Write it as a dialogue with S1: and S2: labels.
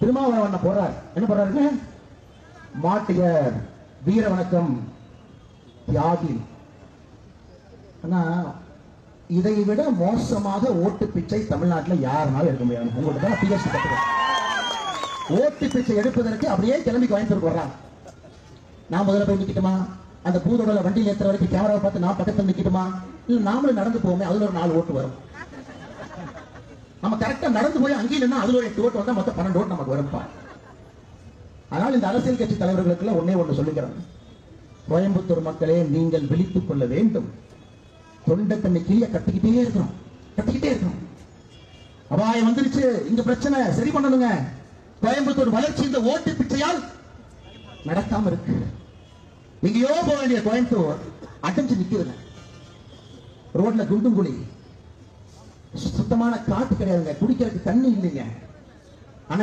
S1: திருமாவளவன் போறார். என்ன போறாருங்க? மாட்டியர், வீர வணக்கம், தியாகி. ஆனா இதை விட மோசமாக ஓட்டு பிச்சை தமிழ்நாட்டில் யாருனாலும் எடுக்க முடியாது. உங்களுக்கு தான் பிஎஸ்சி கட்டுறோம். ஓட்டு பிச்சை எடுப்பதற்கு அப்படியே கிளம்பி கோயம்புத்தூர் வர்றாங்க. நான் முதல்ல போய் நிக்கட்டுமா? அந்த பூதோட வண்டியில் ஏற்ற வரைக்கும் கேமராவை பார்த்து நான் பக்கத்தில் நிக்கட்டுமா? இல்ல நாமளும் நடந்து போவோமே, அதுல ஒரு 4 ஓட்டு வரும். நம்ம கரெக்டா நடந்து போய் அங்கேயும் இல்லைன்னா அதுல ஒரு 8 ஓட்டு வந்தா மொத்தம் 12 ஓட்டு நமக்கு வரும்பா. ஆனால் இந்த அரசியல் கட்சி தலைவர்களுக்கு ஒன்னே ஒன்று சொல்லுகிறேன். கோயம்புத்தூர் மக்களே, நீங்கள் விழித்துக் கொள்ள வேண்டும். தொண்டை தண்ணி கிளிய கட்டிக்கிட்டே இருக்கணும். அபாயம் வந்துருச்சு, இங்க பிரச்சனை சரி பண்ணணுங்க. கோயம்புத்தூர் வளர்ச்சி இந்த ஓட்டு பிச்சையால் நடக்காம இருக்கு. எங்கேயோ போக வேண்டிய கோயம்புத்தூர் அடைஞ்சு நிக்குதுங்க. ரோட்ல குண்டும் குழி, சுத்தமான காட்டு கிடையாதுங்க, குடிக்கிறதுக்கு தண்ணி இல்லைங்க. ஆனா